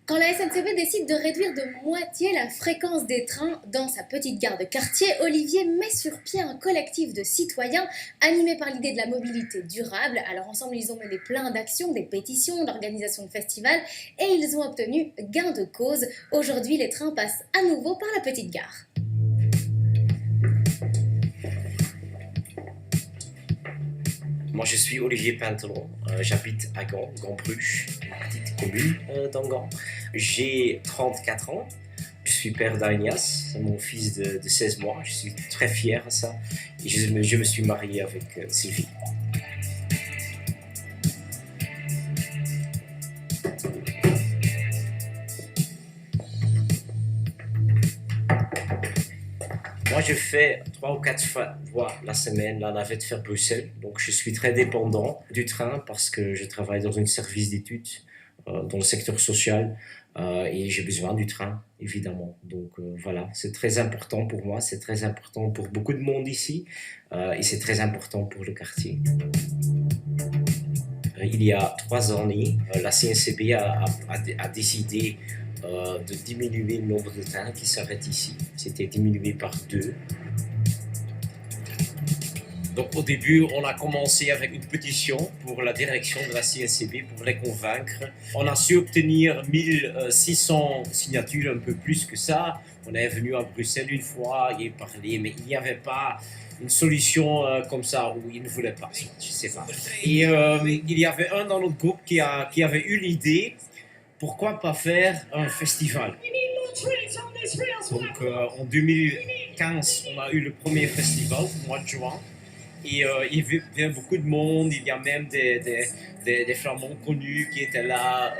Quand la SNCB décide de réduire de moitié la fréquence des trains dans sa petite gare de quartier, Olivier met sur pied un collectif de citoyens animés par l'idée de la mobilité durable. Alors ensemble, ils ont mené plein d'actions, des pétitions, l'organisation de festivals et ils ont obtenu gain de cause. Aujourd'hui, les trains passent à nouveau par la petite gare. Moi, je suis Olivier Pintelon, j'habite à Gand, Gand-Bruges, une petite commune dans Gand. J'ai 34 ans, je suis père d'Agnès, c'est mon fils de 16 mois, je suis très fier de ça. Et je me suis marié avec Sylvie. Moi, je fais 3 ou 4 fois la semaine la navette vers Bruxelles. Donc, je suis très dépendant du train parce que je travaille dans un service d'études dans le secteur social et j'ai besoin du train, évidemment. Donc, voilà, c'est très important pour moi, c'est très important pour beaucoup de monde ici et c'est très important pour le quartier. Il y a 3 ans, la CNCB a décidé de diminuer le nombre de trains qui s'arrêtent ici. C'était diminué par 2. Donc au début, on a commencé avec une pétition pour la direction de la CNCB pour les convaincre. On a su obtenir 1600 signatures, un peu plus que ça. On est venu à Bruxelles une fois et parlé, mais il n'y avait pas une solution comme ça où ils ne voulaient pas, je sais pas. Et il y avait un dans notre groupe qui avait eu l'idée. Pourquoi pas faire un festival? Donc en 2015, on a eu le premier festival au mois de juin. Et il y avait beaucoup de monde, il y a même des flamands connus qui étaient là.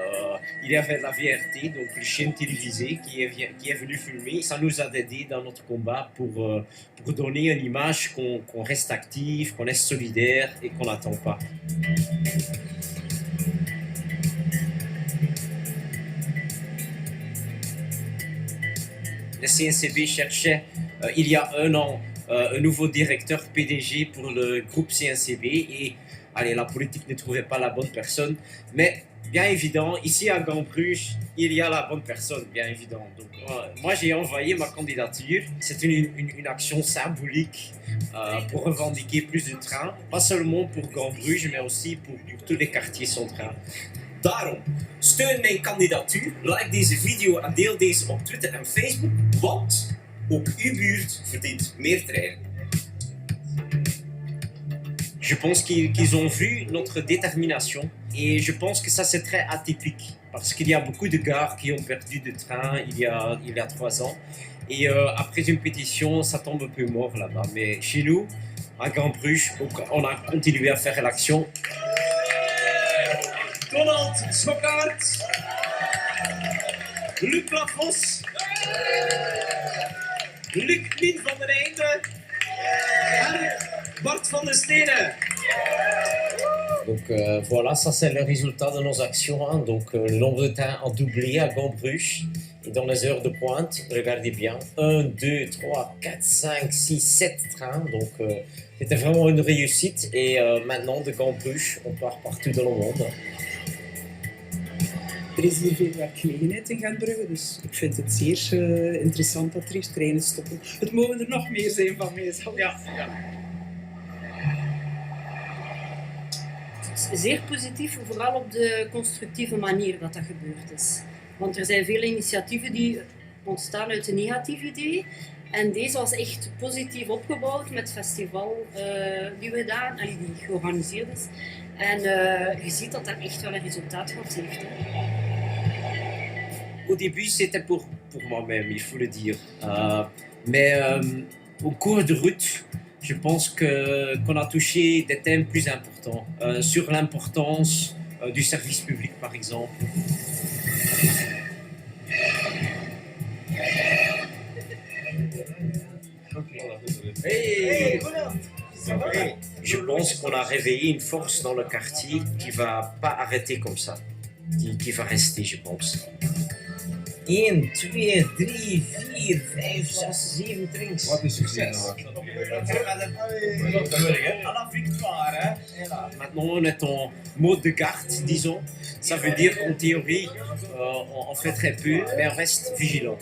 Il y avait la VRT, donc une chaîne télévisée qui est venue filmer. Ça nous a aidé dans notre combat pour donner une image qu'on reste actif, qu'on reste solidaire et qu'on n'attend pas. Le CNCB cherchait, il y a un an, un nouveau directeur PDG pour le groupe CNCB et allez, la politique ne trouvait pas la bonne personne. Mais bien évidemment, ici à Gand-Bruges, il y a la bonne personne, bien évidemment. Donc, moi, j'ai envoyé ma candidature. C'est une action symbolique pour revendiquer plus de trains. Pas seulement pour Gand-Bruges, mais aussi pour tous les quartiers centraux. Daarom, steun mijn kandidatuur, like deze video en deel deze op Twitter en Facebook, want ook uw buurt verdient meer treinen. Je pense qu'ils ont vu notre détermination et je pense que ça c'est très atypique parce qu'il y a beaucoup de gares qui ont perdu de train il y a 3 ans et après une pétition ça tombe un peu mort là-bas. Mais chez nous, à Gand-Bruges, on a continué à faire l'action. Donald Schokkaert, Luc Lafos, Luc Mien van den Einde et Bart van der Stenen. Donc voilà, ça c'est le résultat de nos actions. Hein. Donc le nombre de trains a doublé à Gand-Bruges. Et dans les heures de pointe, regardez bien, 1, 2, 3, 4, 5, 6, 7 trains. Donc c'était vraiment une réussite. Et maintenant de Gand-Bruges, on part partout dans le monde. Er is hier veel werkgelegenheid in Gentbrugge, dus ik vind het zeer interessant dat er hier treinen stoppen. Het mogen er nog meer zijn van mijzelf. Ja. Zeer positief, vooral op de constructieve manier dat gebeurd is. Want er zijn veel initiatieven die ontstaan uit een negatief idee. En deze was echt positief opgebouwd met het festival die we gedaan, die georganiseerd is. En je ziet dat dat echt wel een resultaat gehad heeft. Hè. Au début, c'était pour moi-même, il faut le dire. Mais au cours de route, je pense qu'on a touché des thèmes plus importants. Sur l'importance du service public, par exemple. Hey, je pense qu'on a réveillé une force dans le quartier qui ne va pas arrêter comme ça. Qui va rester, je pense. 1, 2, 3, 4, 5, 6, 7 drinks. Wat is succes? À la victoire, hein. Et là, maintenant, on est en mode de carte, disons. Ça veut dire qu'en théorie, on fait très peu, mais on reste vigilant.